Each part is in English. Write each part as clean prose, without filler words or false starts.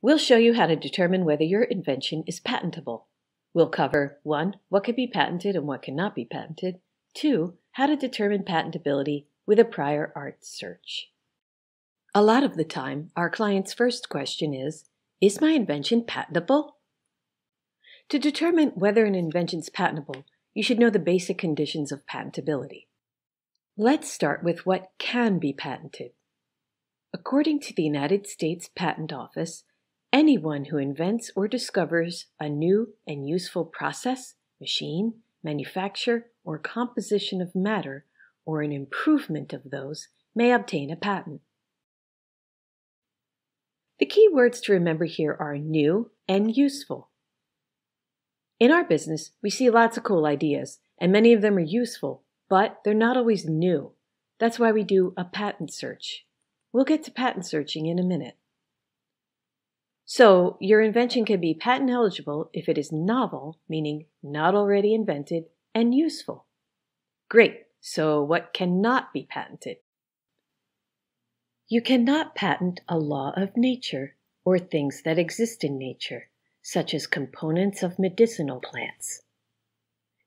We'll show you how to determine whether your invention is patentable. We'll cover 1. What can be patented and what cannot be patented. 2. How to determine patentability with a prior art search. A lot of the time, our client's first question is my invention patentable? To determine whether an invention is patentable, you should know the basic conditions of patentability. Let's start with what can be patented. According to the United States Patent Office, anyone who invents or discovers a new and useful process, machine, manufacture, or composition of matter, or an improvement of those, may obtain a patent. The key words to remember here are new and useful. In our business, we see lots of cool ideas, and many of them are useful, but they're not always new. That's why we do a patent search. We'll get to patent searching in a minute. So, your invention can be patent eligible if it is novel, meaning not already invented, and useful. Great, so what cannot be patented? You cannot patent a law of nature or things that exist in nature, such as components of medicinal plants.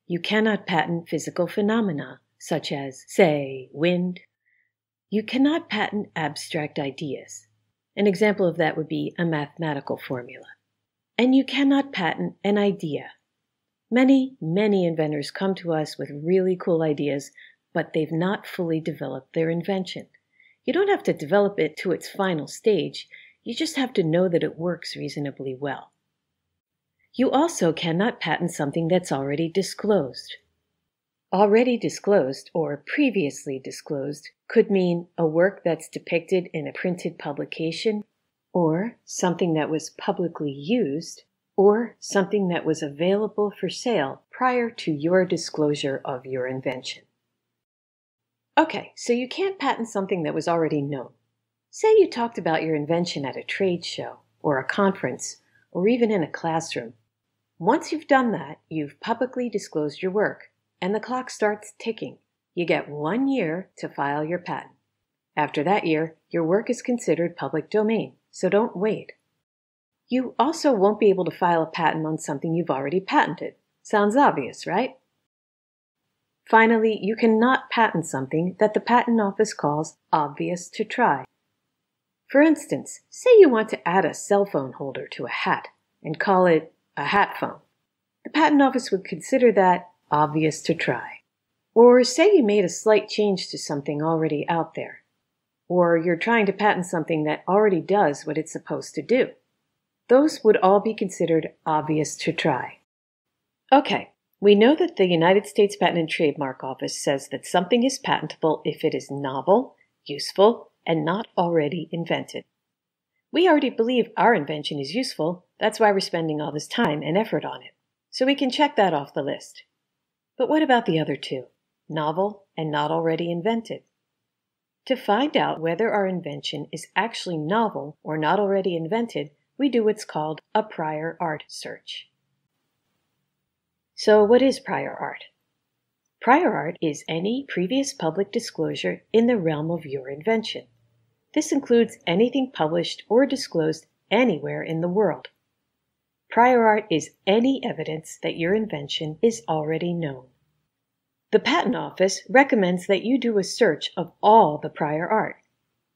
You cannot patent physical phenomena, such as, say, wind. You cannot patent abstract ideas. An example of that would be a mathematical formula. And you cannot patent an idea. Many inventors come to us with really cool ideas, but they've not fully developed their invention. You don't have to develop it to its final stage. You just have to know that it works reasonably well. You also cannot patent something that's already disclosed. Already disclosed or previously disclosed could mean a work that's depicted in a printed publication, or something that was publicly used, or something that was available for sale prior to your disclosure of your invention. Okay, so you can't patent something that was already known. Say you talked about your invention at a trade show, or a conference, or even in a classroom. Once you've done that, you've publicly disclosed your work, and the clock starts ticking. You get 1 year to file your patent. After that year, your work is considered public domain, so don't wait. You also won't be able to file a patent on something you've already patented. Sounds obvious, right? Finally, you cannot patent something that the Patent Office calls obvious to try. For instance, say you want to add a cell phone holder to a hat and call it a hat phone. The Patent Office would consider that obvious to try. Or say you made a slight change to something already out there. Or you're trying to patent something that already does what it's supposed to do. Those would all be considered obvious to try. Okay, we know that the United States Patent and Trademark Office says that something is patentable if it is novel, useful, and not already invented. We already believe our invention is useful. That's why we're spending all this time and effort on it. So we can check that off the list. But what about the other two? Novel and not already invented. To find out whether our invention is actually novel or not already invented, we do what's called a prior art search. So what is prior art? Prior art is any previous public disclosure in the realm of your invention. This includes anything published or disclosed anywhere in the world. Prior art is any evidence that your invention is already known. The Patent Office recommends that you do a search of all the prior art.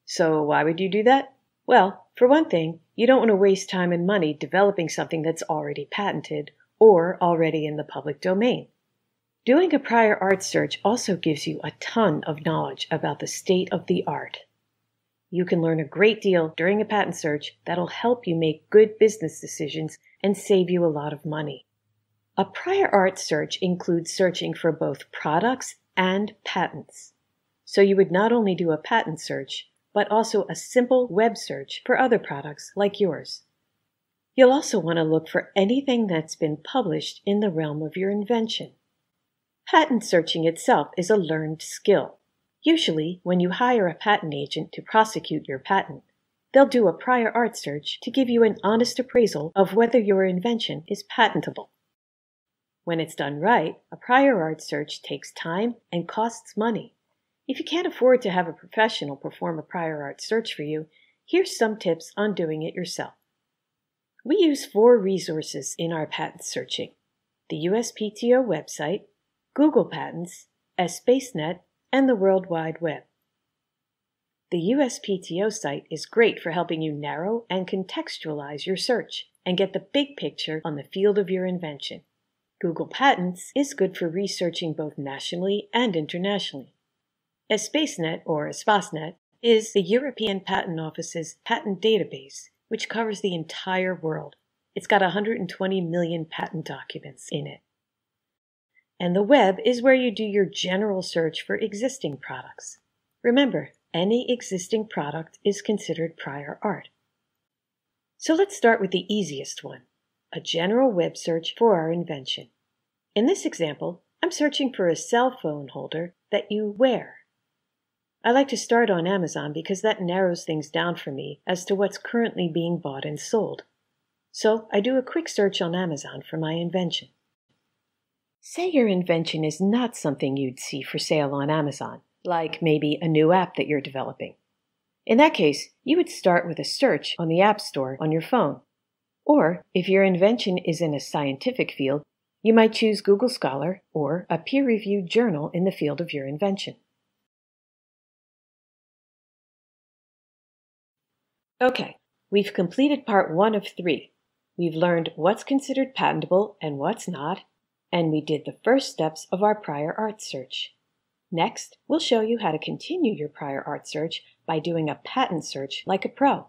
So why would you do that? Well, for one thing, you don't want to waste time and money developing something that's already patented or already in the public domain. Doing a prior art search also gives you a ton of knowledge about the state of the art. You can learn a great deal during a patent search that'll help you make good business decisions and save you a lot of money. A prior art search includes searching for both products and patents. So you would not only do a patent search, but also a simple web search for other products like yours. You'll also want to look for anything that's been published in the realm of your invention. Patent searching itself is a learned skill. Usually, when you hire a patent agent to prosecute your patent, they'll do a prior art search to give you an honest appraisal of whether your invention is patentable. When it's done right, a prior art search takes time and costs money. If you can't afford to have a professional perform a prior art search for you, here's some tips on doing it yourself. We use 4 resources in our patent searching: the USPTO website, Google Patents, SpaceNet, and the World Wide Web. The USPTO site is great for helping you narrow and contextualize your search and get the big picture on the field of your invention. Google Patents is good for researching both nationally and internationally. SpaceNet, or SpaceNet, is the European Patent Office's patent database, which covers the entire world. It's got 120 million patent documents in it. And the web is where you do your general search for existing products. Remember, any existing product is considered prior art. So let's start with the easiest one, a general web search for our invention. In this example, I'm searching for a cell phone holder that you wear. I like to start on Amazon because that narrows things down for me as to what's currently being bought and sold. So I do a quick search on Amazon for my invention. Say your invention is not something you'd see for sale on Amazon, like maybe a new app that you're developing. In that case, you would start with a search on the App Store on your phone. Or, if your invention is in a scientific field, you might choose Google Scholar or a peer-reviewed journal in the field of your invention. Okay, we've completed part 1 of 3. We've learned what's considered patentable and what's not, and we did the first steps of our prior art search. Next, we'll show you how to continue your prior art search by doing a patent search like a pro.